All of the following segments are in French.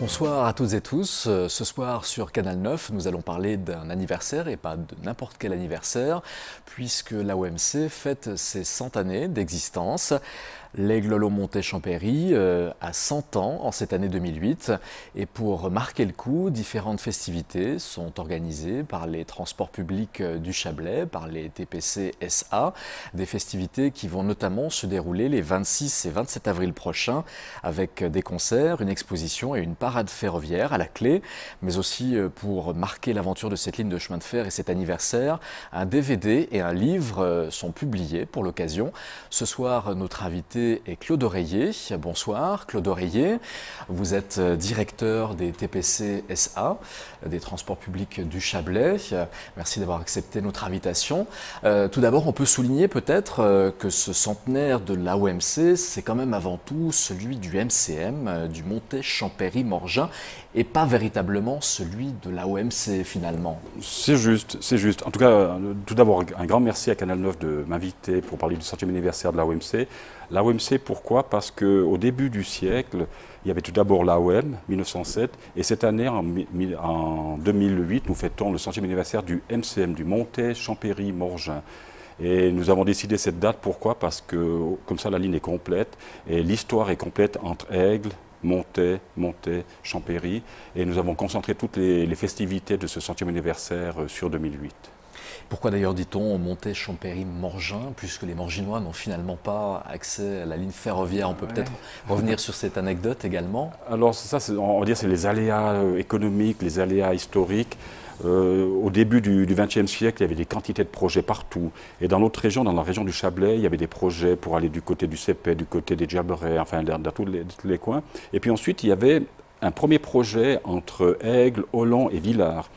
Bonsoir à toutes et tous. Ce soir sur Canal 9, nous allons parler d'un anniversaire et pas de n'importe quel anniversaire, puisque l'AOMC fête ses 100 années d'existence. L'Aigle Lolo-Montet-Champéry a 100 ans en cette année 2008 et pour marquer le coup, différentes festivités sont organisées par les transports publics du Chablais, par les TPC SA, des festivités qui vont notamment se dérouler les 26 et 27 avril prochains avec des concerts, une exposition et une parade ferroviaire à la clé, mais aussi pour marquer l'aventure de cette ligne de chemin de fer et cet anniversaire, un DVD et un livre sont publiés pour l'occasion. Ce soir, notre invité est Claude Oreiller. Bonsoir Claude Oreiller, vous êtes directeur des TPC SA, des transports publics du Chablais. Merci d'avoir accepté notre invitation. Tout d'abord, on peut souligner peut-être que ce centenaire de l'AOMC, c'est quand même avant tout celui du MCM, du Montet-Champéry-Morgin, et pas véritablement celui de l'AOMC finalement. C'est juste, c'est juste. En tout cas, tout d'abord, un grand merci à Canal 9 de m'inviter pour parler du 100e anniversaire de l'AOMC. L'AOMC, pourquoi? Parce qu'au début du siècle, il y avait tout d'abord l'AOM, 1907, et cette année, en 2008, nous fêtons le 100e anniversaire du MCM, du Montet-Champéry-Morgin. Et nous avons décidé cette date, pourquoi? Parce que comme ça, la ligne est complète, et l'histoire est complète entre Aigle, Montet, Champéry, et nous avons concentré toutes les festivités de ce 100e anniversaire sur 2008. Pourquoi d'ailleurs dit-on Montet, Champéry, Morgin, puisque les Morginois n'ont finalement pas accès à la ligne ferroviaire? On peut peut-être revenir sur cette anecdote également. Alors ça, on va dire, c'est les aléas économiques, les aléas historiques. Au début du XXe siècle, il y avait des quantités de projets partout. Et dans l'autre région, dans la région du Chablais, il y avait des projets pour aller du côté du Cépet, du côté des Diableret, enfin dans tous les coins. Et puis ensuite, il y avait un premier projet entre Aigle, Hollon et Villars.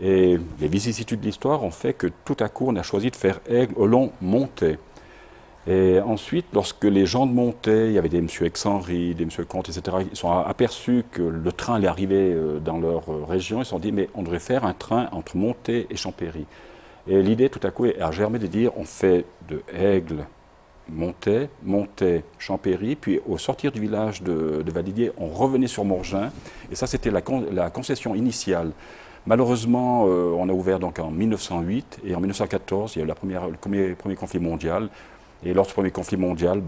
Et les vicissitudes de l'histoire ont fait que tout à coup, on a choisi de faire Aigle, Hollon, Montet. Et ensuite, lorsque les gens de Montet, il y avait des M. Exhenry, des M. Comte, etc., ils sont aperçus que le train allait arriver dans leur région, ils se sont dit, mais on devrait faire un train entre Montet et Champéry. Et l'idée, tout à coup, a germé de dire, on fait de Aigle, Montet, Champéry, puis au sortir du village de Validier, on revenait sur Morgin. Et ça, c'était la concession initiale. Malheureusement, on a ouvert donc en 1908 et en 1914, il y a eu le premier conflit mondial. Et lors de ce premier conflit mondial,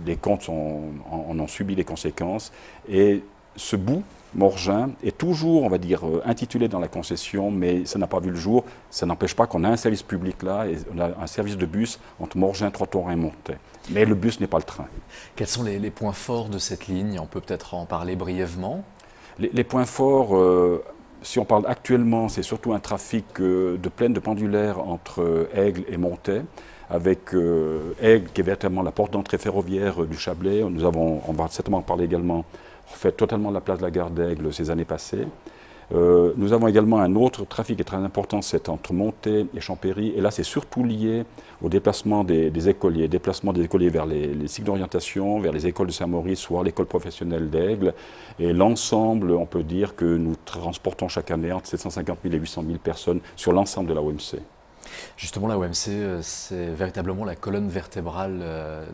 les comptes en ont subi les conséquences. Et ce bout, Morgin, est toujours, on va dire, intitulé dans la concession, mais ça n'a pas vu le jour. Ça n'empêche pas qu'on a un service public là, et on a un service de bus entre Morgin, Trottoir et Montet. Mais le bus n'est pas le train. Quels sont les points forts de cette ligne? On peut peut-être en parler brièvement. Les points forts, si on parle actuellement, c'est surtout un trafic de plaine de pendulaires entre Aigle et Montet, avec Aigle qui est véritablement la porte d'entrée ferroviaire du Chablais. On va certainement en parler également, refait totalement la place de la gare d'Aigle ces années passées. Nous avons également un autre trafic qui est très important, c'est entre Montet et Champéry. Et là, c'est surtout lié au déplacement des écoliers, vers les cycles d'orientation, vers les écoles de Saint-Maurice, voire l'école professionnelle d'Aigle. Et l'ensemble, on peut dire que nous transportons chaque année entre 750 000 et 800 000 personnes sur l'ensemble de la OMC. Justement, la OMC, c'est véritablement la colonne vertébrale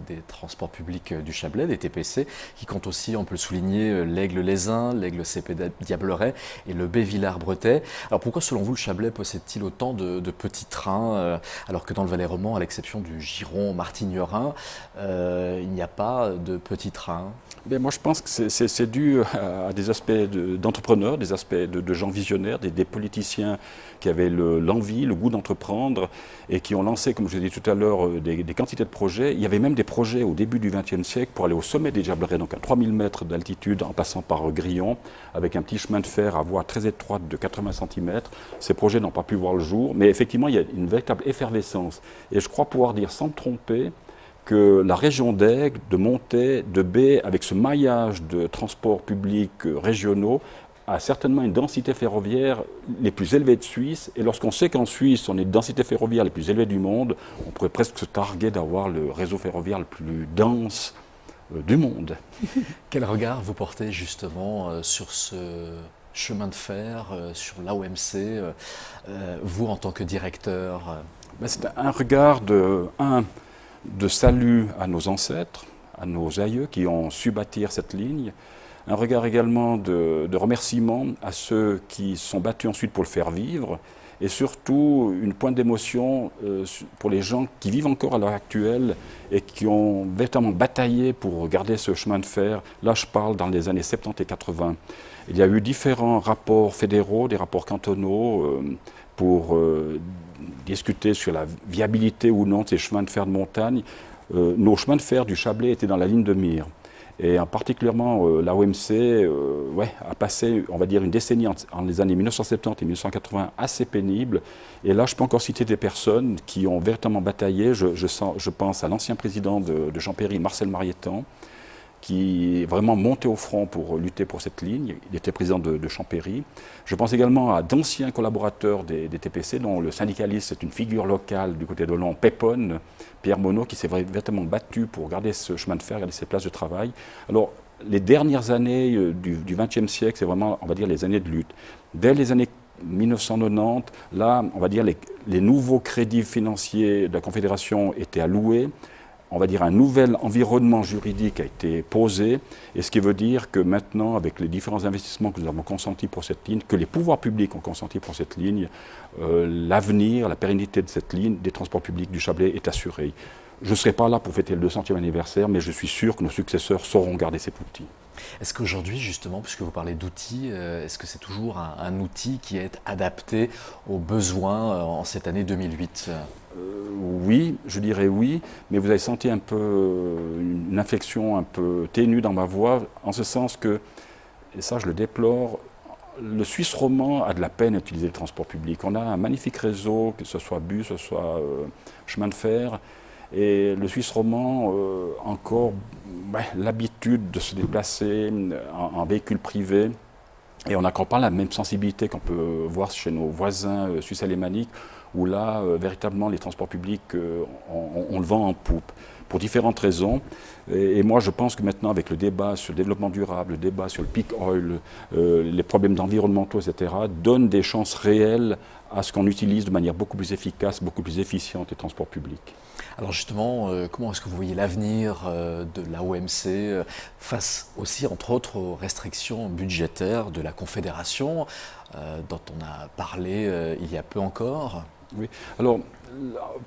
des transports publics du Chablais, des TPC, qui compte aussi, on peut le souligner, l'Aigle-Lézin, l'Aigle-CP Diableret et le B-Villars-Bretais. Alors pourquoi, selon vous, le Chablais possède-t-il autant de petits trains, alors que dans le Valais-Roman, à l'exception du Giron Martigny-Rhin, il n'y a pas de petits trains? Moi, je pense que c'est dû à des aspects d'entrepreneurs, des aspects de gens visionnaires, des politiciens qui avaient l'envie, le goût d'entreprendre et qui ont lancé, comme je l'ai dit tout à l'heure, des quantités de projets. Il y avait même des projets au début du XXe siècle pour aller au sommet des Diableret, donc à 3000 mètres d'altitude en passant par Grillon, avec un petit chemin de fer à voie très étroite de 80 cm. Ces projets n'ont pas pu voir le jour, mais effectivement, il y a une véritable effervescence. Et je crois pouvoir dire sans me tromper que la région d'Aigle, de Montet, de B, avec ce maillage de transports publics régionaux, a certainement une densité ferroviaire les plus élevées de Suisse. Et lorsqu'on sait qu'en Suisse, on est une densité ferroviaire les plus élevées du monde, on pourrait presque se targuer d'avoir le réseau ferroviaire le plus dense du monde. Quel regard vous portez justement sur ce chemin de fer, sur l'AOMC, vous en tant que directeur? C'est un regard de salut à nos ancêtres, à nos aïeux qui ont su bâtir cette ligne, un regard également de remerciement à ceux qui se sont battus ensuite pour le faire vivre, et surtout une pointe d'émotion pour les gens qui vivent encore à l'heure actuelle et qui ont véritablement bataillé pour garder ce chemin de fer. Là, je parle dans les années 70 et 80. Il y a eu différents rapports fédéraux, des rapports cantonaux pour discuter sur la viabilité ou non de ces chemins de fer de montagne. Nos chemins de fer du Chablais étaient dans la ligne de mire. Et en particulièrement, l'AOMC a passé, on va dire, une décennie en les années 1970 et 1980 assez pénible. Et là, je peux encore citer des personnes qui ont véritablement bataillé. Je pense à l'ancien président de Champéry, Marcel Marietan, qui est vraiment monté au front pour lutter pour cette ligne. Il était président de Champéry. Je pense également à d'anciens collaborateurs des TPC, dont le syndicaliste est une figure locale du côté de Hollande, Pépone, Pierre Monod, qui s'est véritablement battu pour garder ce chemin de fer, garder ses places de travail. Alors, les dernières années du XXe siècle, c'est vraiment, on va dire, les années de lutte. Dès les années 1990, là, on va dire, les nouveaux crédits financiers de la Confédération étaient alloués. On va dire un nouvel environnement juridique a été posé, et ce qui veut dire que maintenant, avec les différents investissements que nous avons consentis pour cette ligne, que les pouvoirs publics ont consenti pour cette ligne, l'avenir, la pérennité de cette ligne des transports publics du Chablais est assurée. Je ne serai pas là pour fêter le 200e anniversaire, mais je suis sûr que nos successeurs sauront garder cet outil. Est-ce qu'aujourd'hui, justement, puisque vous parlez d'outils, est-ce que c'est toujours un outil qui est adapté aux besoins en cette année 2008 ? Oui, je dirais oui, mais vous avez senti un peu une inflexion un peu ténue dans ma voix, en ce sens que, et ça je le déplore, le Suisse romand a de la peine à utiliser le transport public. On a un magnifique réseau, que ce soit bus, que ce soit chemin de fer, et le Suisse romand a encore l'habitude de se déplacer en véhicule privé. Et on n'a encore pas la même sensibilité qu'on peut voir chez nos voisins suisses alémaniques, où là, véritablement, les transports publics, on le vend en poupe, pour différentes raisons. Et moi, je pense que maintenant, avec le débat sur le développement durable, le débat sur le peak oil, les problèmes environnementaux, etc., donnent des chances réelles à ce qu'on utilise de manière beaucoup plus efficace, beaucoup plus efficiente les transports publics. Alors justement, comment est-ce que vous voyez l'avenir de l'AOMC face aussi, entre autres, aux restrictions budgétaires de la Confédération, dont on a parlé il y a peu encore ? Oui, alors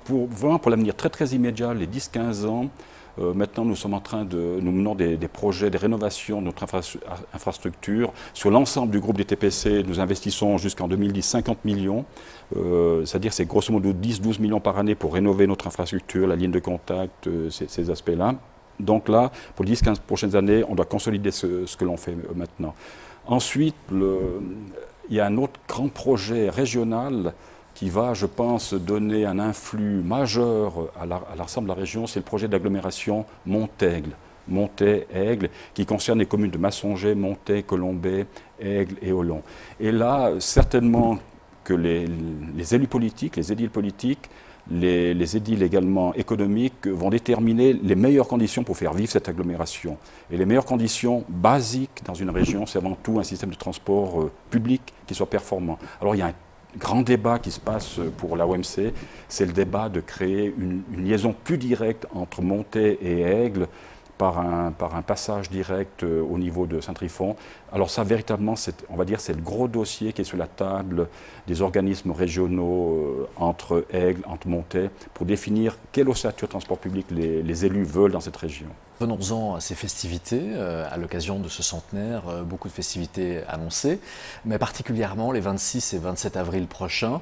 pour l'avenir très très immédiat, les 10-15 ans, maintenant nous sommes en train nous menons des projets, des rénovations de notre infrastructure. Sur l'ensemble du groupe des TPC, nous investissons jusqu'en 2010 50 millions, c'est-à-dire c'est grosso modo 10-12 millions par année pour rénover notre infrastructure, la ligne de contact, ces aspects-là. Donc là, pour les 10-15 prochaines années, on doit consolider ce que l'on fait maintenant. Ensuite, il y a un autre grand projet régional qui va, je pense, donner un influx majeur à l'ensemble de la région, c'est le projet d'agglomération Montaigle. Montaix-Aigle, qui concerne les communes de Massonger, Montaix, Colombey, Aigle et Olon. Et là, certainement que les élus politiques, les édiles politiques, les édiles également économiques vont déterminer les meilleures conditions pour faire vivre cette agglomération. Et les meilleures conditions basiques dans une région, c'est avant tout un système de transport public qui soit performant. Alors il y a un grand débat qui se passe pour l'AOMC, c'est le débat de créer une liaison plus directe entre Montaix et Aigle par un passage direct au niveau de Saint-Trifon. Alors ça, véritablement, on va dire, c'est le gros dossier qui est sur la table des organismes régionaux entre Aigle, entre Montaix, pour définir quelle ossature de transport public les élus veulent dans cette région. Venons-en à ces festivités, à l'occasion de ce centenaire, beaucoup de festivités annoncées, mais particulièrement les 26 et 27 avril prochains.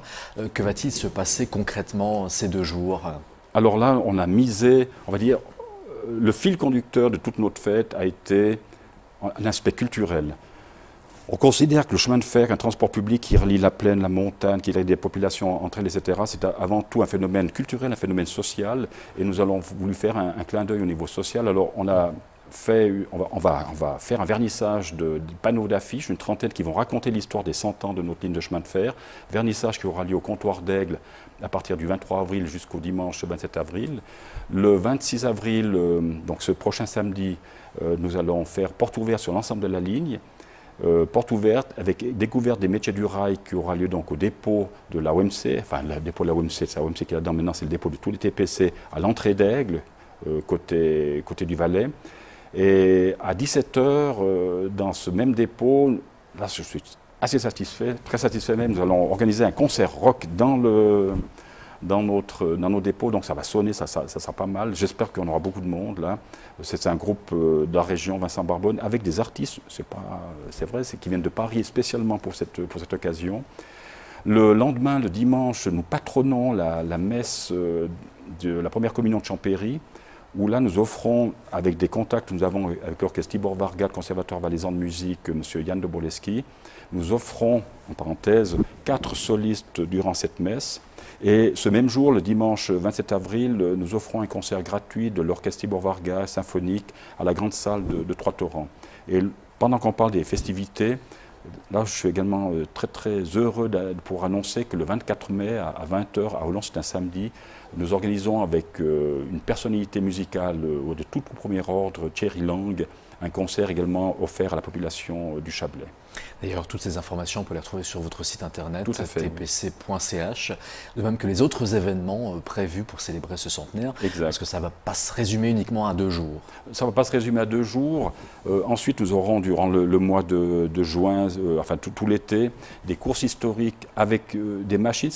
Que va-t-il se passer concrètement ces 2 jours ? Alors là, on a misé, on va dire, le fil conducteur de toute notre fête a été l'aspect culturel. On considère que le chemin de fer, un transport public qui relie la plaine, la montagne, qui relie des populations entre elles, etc., c'est avant tout un phénomène culturel, un phénomène social, et nous avons voulu faire un clin d'œil au niveau social. Alors on va faire un vernissage de panneaux d'affiches, une trentaine qui vont raconter l'histoire des 100 ans de notre ligne de chemin de fer. Vernissage qui aura lieu au comptoir d'Aigle à partir du 23 avril jusqu'au dimanche 27 avril. Le 26 avril, donc ce prochain samedi, nous allons faire porte ouverte sur l'ensemble de la ligne. Porte ouverte avec découverte des métiers du rail qui aura lieu donc au dépôt de l'AOMC, enfin le dépôt de l'AOMC, c'est l'AOMC qui est là-dedans, maintenant c'est le dépôt de tous les TPC à l'entrée d'Aigle, côté du Valais. Et à 17 heures, dans ce même dépôt, là je suis assez satisfait, très satisfait même, nous allons organiser un concert rock dans nos dépôts, donc ça va sonner, ça sera pas mal. J'espère qu'on aura beaucoup de monde là. C'est un groupe de la région, Vincent Barbonne, avec des artistes, c'est vrai, qui viennent de Paris spécialement pour cette occasion. Le lendemain, le dimanche, nous patronnons la messe de la première communion de Champéry, où là nous offrons, avec des contacts que nous avons avec l'orchestre Tibor Varga, le conservatoire valaisan de musique, M. Yann de Boleski, nous offrons, en parenthèse, 4 solistes durant cette messe. Et ce même jour, le dimanche 27 avril, nous offrons un concert gratuit de l'orchestre Tibor Varga symphonique à la grande salle de Trois-Torrents. Et pendant qu'on parle des festivités, là je suis également très très heureux pour annoncer que le 24 mai à 20 h à Hollande, c'est un samedi, nous organisons avec une personnalité musicale de tout premier ordre, Thierry Lang, un concert également offert à la population du Chablais. D'ailleurs, toutes ces informations, on peut les retrouver sur votre site internet, tpc.ch, de même que les autres événements prévus pour célébrer ce centenaire, exact. Parce que ça ne va pas se résumer uniquement à 2 jours. Ça ne va pas se résumer à 2 jours. Ensuite, nous aurons durant le mois de juin, enfin tout l'été, des courses historiques avec des machines.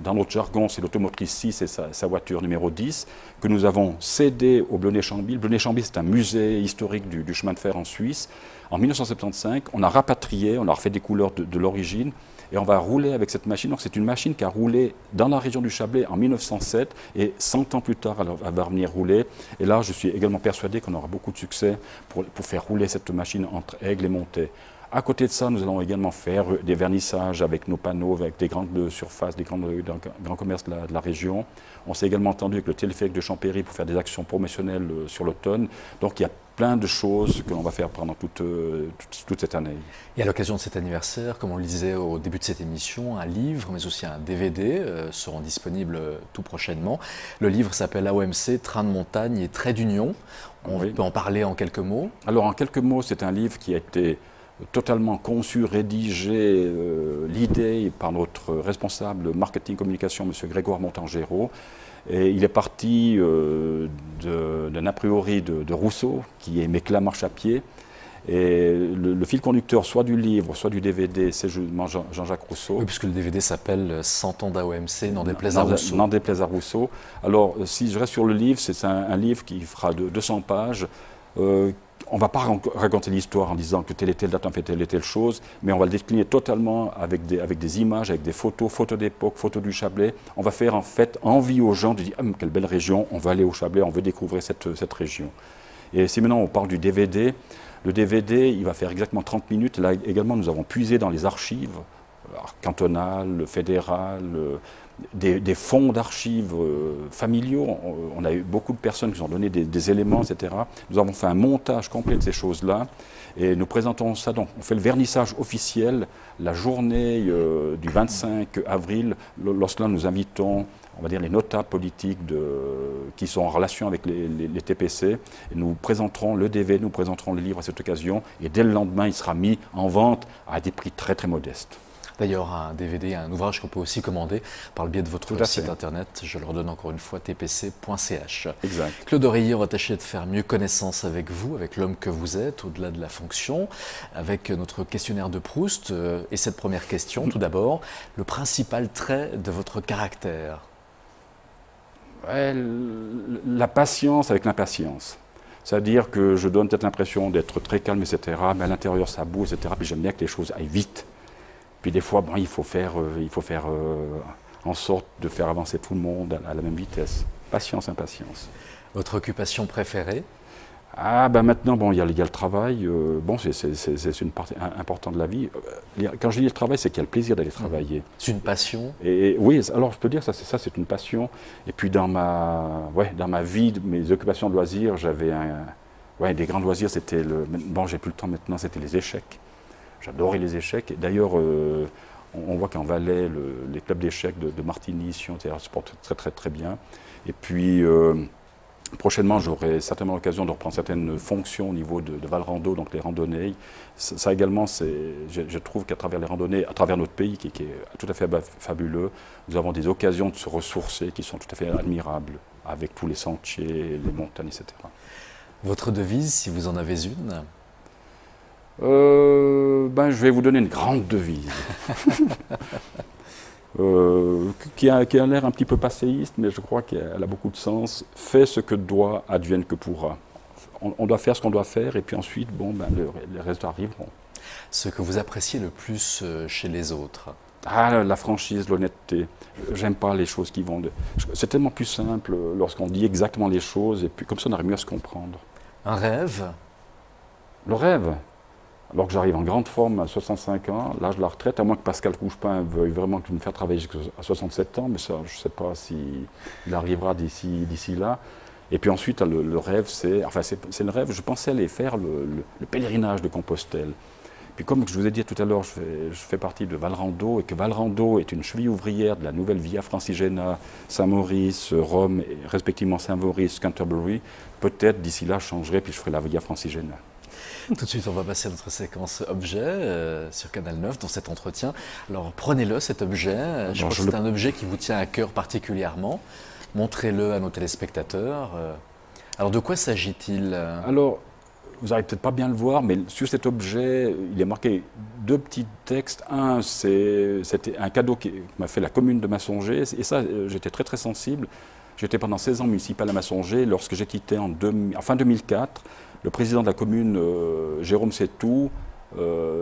Dans notre jargon, c'est l'automotrice 6 et sa voiture numéro 10, que nous avons cédé au Blonay-Chamby. Le Blonay-Chamby, c'est un musée historique du chemin de fer en Suisse. En 1975, on a rapatrié, on a refait des couleurs de l'origine et on va rouler avec cette machine. Donc c'est une machine qui a roulé dans la région du Chablais en 1907 et 100 ans plus tard, elle va venir rouler. Et là, je suis également persuadé qu'on aura beaucoup de succès pour faire rouler cette machine entre Aigle et Montet. À côté de ça, nous allons également faire des vernissages avec nos panneaux, avec des grandes surfaces, des grands commerces de la région. On s'est également entendu avec le téléphérique de Champéry pour faire des actions promotionnelles sur l'automne. Donc il y a plein de choses que l'on va faire pendant toute cette année. Et à l'occasion de cet anniversaire, comme on le disait au début de cette émission, un livre, mais aussi un DVD seront disponibles tout prochainement. Le livre s'appelle AOMC, Train de montagne et Trait d'union. On peut en parler en quelques mots? Alors en quelques mots, c'est un livre qui a été totalement conçu, rédigé, l'idée par notre responsable marketing communication, M. Grégoire Montangero. Et il est parti d'un a priori de Rousseau, qui aimait que la marche à pied. Et le fil conducteur, soit du livre, soit du DVD, c'est Jean-Jacques Rousseau. Oui, puisque le DVD s'appelle 100 ans d'AOMC, n'en déplaise à Rousseau. N'en déplaise à Rousseau. Alors, si je reste sur le livre, c'est un livre qui fera 200 pages. On ne va pas raconter l'histoire en disant que telle et telle date on fait telle et telle chose, mais on va le décliner totalement avec des images, avec des photos d'époque, photos du Chablais. On va faire en fait envie aux gens de dire « Ah, quelle belle région, on va aller au Chablais, on veut découvrir cette région ». Et si maintenant on parle du DVD, le DVD, il va faire exactement 30 minutes. Là également, nous avons puisé dans les archives cantonales, fédérales, des fonds d'archives familiaux. On a eu beaucoup de personnes qui nous ont donné des éléments, etc. Nous avons fait un montage complet de ces choses-là et nous présentons ça. Donc, on fait le vernissage officiel la journée du 25 avril. Lorsque là, nous invitons, on va dire, les notables politiques qui sont en relation avec les TPC. Et nous présenterons le DVD, nous présenterons le livre à cette occasion. Et dès le lendemain, il sera mis en vente à des prix très, très modestes. D'ailleurs, un DVD, un ouvrage qu'on peut aussi commander par le biais de votre site internet. Je le redonne encore une fois, tpc.ch. Exact. Claude Oreiller, on va tâcher de faire mieux connaissance avec vous, avec l'homme que vous êtes, au-delà de la fonction, avec notre questionnaire de Proust. Et cette première question, tout d'abord, le principal trait de votre caractère? Ouais, la patience avec l'impatience. C'est-à-dire que je donne peut-être l'impression d'être très calme, etc. Mais à l'intérieur, ça boue, etc. Puis j'aime bien que les choses aillent vite. Puis des fois, il faut faire en sorte de faire avancer tout le monde à la même vitesse. Patience, impatience. Votre occupation préférée? Ah, maintenant, il y a le travail. C'est une partie importante de la vie. Quand je dis le travail, c'est qu'il y a le plaisir d'aller travailler. C'est une passion? Et oui, alors je peux dire ça, c'est une passion. Et puis dans ma vie, mes occupations de loisirs, j'avais des grands loisirs. C'était j'ai plus le temps maintenant. C'était les échecs. J'adorais les échecs. D'ailleurs, on voit qu'en Valais, les clubs d'échecs de Martigny, Sion, se portent très très très bien. Et puis, prochainement, j'aurai certainement l'occasion de reprendre certaines fonctions au niveau de Valrando, donc les randonnées. Ça également, je trouve qu'à travers les randonnées, à travers notre pays, qui est tout à fait fabuleux, nous avons des occasions de se ressourcer qui sont tout à fait admirables, avec tous les sentiers, les montagnes, etc. Votre devise, si vous en avez une? Je vais vous donner une grande devise. Qui a l'air un petit peu passéiste, mais je crois qu'elle a beaucoup de sens. Fais ce que doit, advienne que pourra. On doit faire ce qu'on doit faire, et puis ensuite, les résultats arriveront. Ce que vous appréciez le plus chez les autres? Ah, la franchise, l'honnêteté. J'aime pas les choses qui vont de... C'est tellement plus simple lorsqu'on dit exactement les choses, et puis comme ça, on arrive mieux à se comprendre. Un rêve? Le rêve, alors que j'arrive en grande forme à 65 ans, l'âge de la retraite, à moins que Pascal Couchepin veuille vraiment me faire travailler jusqu'à 67 ans, mais ça, je ne sais pas s'il arrivera d'ici là. Et puis ensuite, le rêve, c'est le rêve, je pensais aller faire le pèlerinage de Compostelle. Puis comme je vous ai dit tout à l'heure, je fais partie de Valrando, et que Valrando est une cheville ouvrière de la nouvelle Via Francigena, Saint-Maurice, Rome, et respectivement Saint-Maurice, Canterbury. Peut-être d'ici là, je changerai, puis je ferai la Via Francigena. Tout de suite, on va passer à notre séquence objet sur Canal 9 dans cet entretien. Alors prenez-le, cet objet. Je crois que c'est un objet qui vous tient à cœur particulièrement. Montrez-le à nos téléspectateurs. Alors de quoi s'agit-il? Alors, vous n'allez peut-être pas bien le voir, mais sur cet objet, il est marqué deux petits textes. Un, c'était un cadeau que m'a fait la commune de Massonger. Et ça, j'étais très très sensible. J'étais pendant 16 ans municipal à Massonger. Lorsque j'ai quitté en fin 2004, le président de la commune, Jérôme Setou,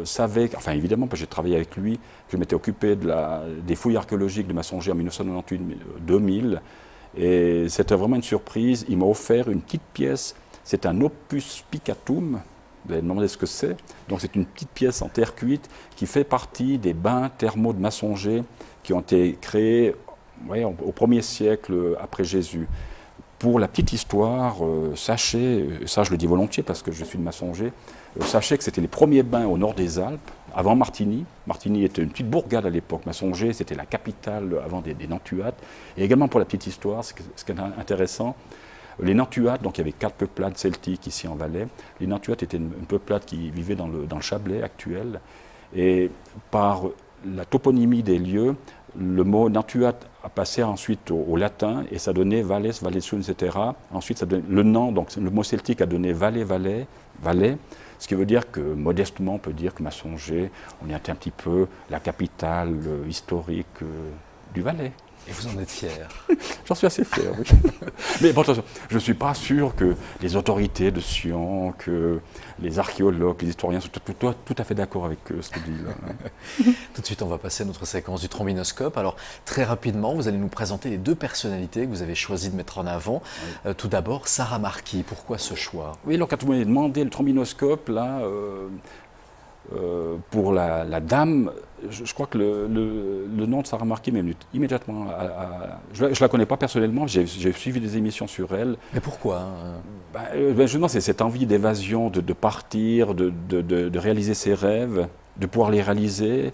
savait, enfin évidemment, parce que j'ai travaillé avec lui, que je m'étais occupé des fouilles archéologiques de Massonger en 1998-2000. Et c'était vraiment une surprise. Il m'a offert une petite pièce. C'est un opus picatum. Vous allez me demander ce que c'est. Donc c'est une petite pièce en terre cuite qui fait partie des bains thermaux de Massonger qui ont été créés au 1er siècle après Jésus. Pour la petite histoire, sachez, ça je le dis volontiers parce que je suis de Massonger, sachez que c'était les premiers bains au nord des Alpes, avant Martigny. Martigny était une petite bourgade à l'époque. Massonger, c'était la capitale avant des Nantuates. Et également pour la petite histoire, ce qui est intéressant, les Nantuates, donc il y avait 4 peuplades celtiques ici en Valais. Les Nantuates étaient une peuplade qui vivait dans le Chablais actuel. Et par la toponymie des lieux, le mot Nantuate a passé ensuite au latin et ça donnait Valles, Valesum, etc. Ensuite, ça donnait, le nom, donc le mot celtique a donné Valais, Valais, ce qui veut dire que modestement, on peut dire que Massonger, on est un petit peu la capitale historique du Valais. Et vous en êtes fier? J'en suis assez fier, oui. Mais bon, attention, je ne suis pas sûr que les autorités de Sion, que les archéologues, les historiens sont tout à fait d'accord avec ce que dit là. Tout de suite, on va passer à notre séquence du trombinoscope. Alors, très rapidement, vous allez nous présenter les 2 personnalités que vous avez choisi de mettre en avant. Oui. Tout d'abord, Sarah Marquis. Pourquoi ce choix? Oui, alors quand vous m'avez demandé le trombinoscope, là, pour la dame, je crois que le nom de Sarah Marquis m'est venu immédiatement je ne la connais pas personnellement, j'ai suivi des émissions sur elle. Mais pourquoi? Justement, c'est cette envie d'évasion, de partir, de réaliser ses rêves, de pouvoir les réaliser,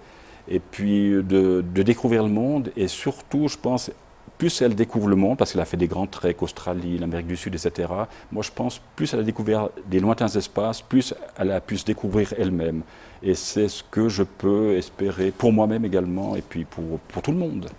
et puis de découvrir le monde, et surtout, je pense, plus elle découvre le monde, parce qu'elle a fait des grands treks, Australie, l'Amérique du Sud, etc. Moi, je pense, plus elle a découvert des lointains espaces, plus elle a pu se découvrir elle-même. Et c'est ce que je peux espérer pour moi-même également, et puis pour tout le monde.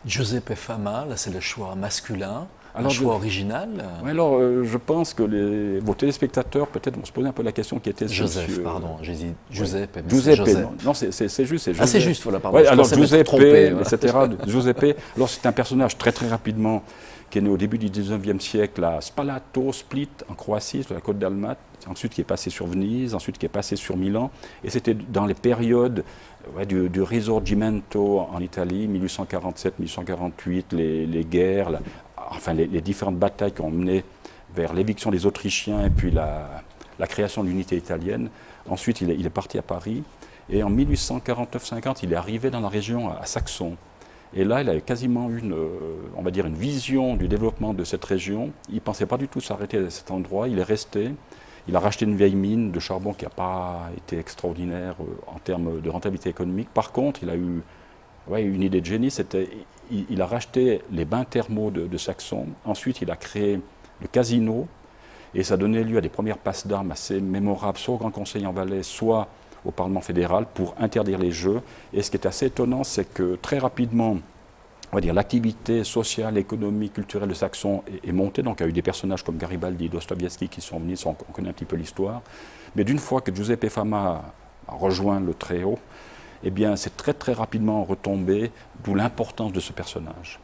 Giuseppe Fama, là c'est le choix masculin, un choix original. Oui, alors je pense que vos téléspectateurs peut-être vont se poser un peu la question qui était... Joseph, pardon, j'ai dit Giuseppe. Ouais. Giuseppe, non, c'est juste. Ah, c'est juste, voilà, pardon. Ouais, alors Giuseppe, etc. Giuseppe, alors c'est un personnage très rapidement qui est né au début du 19e siècle à Spalato, Split, en Croatie, sur la côte d'Almat, ensuite qui est passé sur Venise, ensuite qui est passé sur Milan, et c'était dans les périodes du Risorgimento en Italie, 1847-1848, les guerres, les différentes batailles qui ont mené vers l'éviction des Autrichiens et puis la création de l'unité italienne. Ensuite, il est parti à Paris, et en 1849-50, il est arrivé dans la région à Saxon. Et là, il avait quasiment on va dire, une vision du développement de cette région. Il ne pensait pas du tout s'arrêter à cet endroit. Il est resté. Il a racheté une vieille mine de charbon qui n'a pas été extraordinaire en termes de rentabilité économique. Par contre, il a eu une idée de génie. Il a racheté les bains thermaux de Saxon. Ensuite, il a créé le casino. Et ça donnait lieu à des premières passes d'armes assez mémorables, soit au Grand Conseil en Valais, soit au Parlement fédéral, pour interdire les jeux. Et ce qui est assez étonnant, c'est que très rapidement, on va dire, l'activité sociale, économique, culturelle de Saxon est montée. Donc il y a eu des personnages comme Garibaldi, Dostoïevski qui sont venus, on connaît un petit peu l'histoire. Mais d'une fois que Giuseppe Fama a rejoint le Très-Haut, eh bien c'est très très rapidement retombé, d'où l'importance de ce personnage.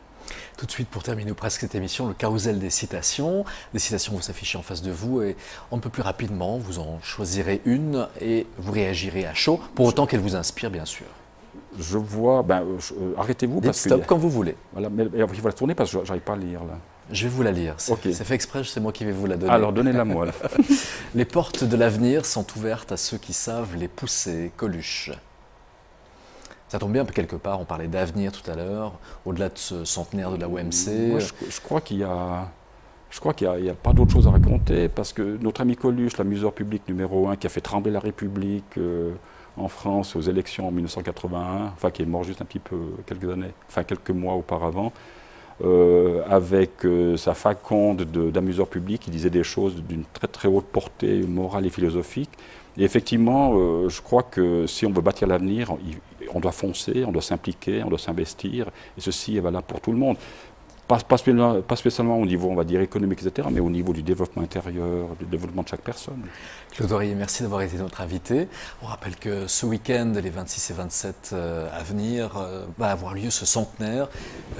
Tout de suite, pour terminer presque cette émission, le carrousel des citations. Des citations vont s'afficher en face de vous et un peu plus rapidement, vous en choisirez une et vous réagirez à chaud, pour autant qu'elle vous inspire, bien sûr. Je vois, arrêtez-vous parce que... Stop quand vous voulez. Voilà, mais il faut la tourner parce que je n'arrive pas à lire là. Je vais vous la lire, c'est Okay. fait exprès, c'est moi qui vais vous la donner. Alors donnez-la moi. Les portes de l'avenir sont ouvertes à ceux qui savent les pousser, Coluche. Ça tombe bien, quelque part, on parlait d'avenir tout à l'heure, au-delà de ce centenaire de la OMC. Moi, je crois qu'il y a... Je crois qu'il n'y a pas d'autre chose à raconter parce que notre ami Coluche, l'amuseur public numéro 1 qui a fait trembler la République en France aux élections en 1981, enfin qui est mort juste un petit peu quelques mois auparavant, avec sa faconde d'amuseur public, il disait des choses d'une très très haute portée morale et philosophique. Et effectivement, je crois que si on veut bâtir l'avenir, on doit foncer, on doit s'impliquer, on doit s'investir, et ceci est valable pour tout le monde. Pas spécialement au niveau, on va dire, économique, etc., mais au niveau du développement intérieur, du développement de chaque personne. Claude Oreiller, merci d'avoir été notre invité. On rappelle que ce week-end, les 26 et 27 à venir, va avoir lieu ce centenaire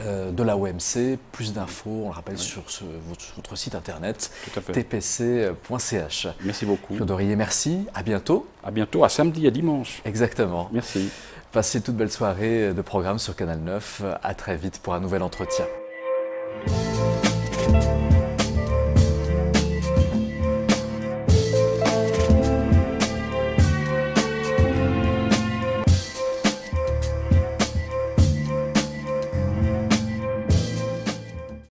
de la OMC. Plus d'infos, on le rappelle, sur votre site internet, tpc.ch. Merci beaucoup. Claude Oreiller, merci. À bientôt. À bientôt, à samedi, à dimanche. Exactement. Merci. Passez toute belle soirée de programme sur Canal 9. À très vite pour un nouvel entretien.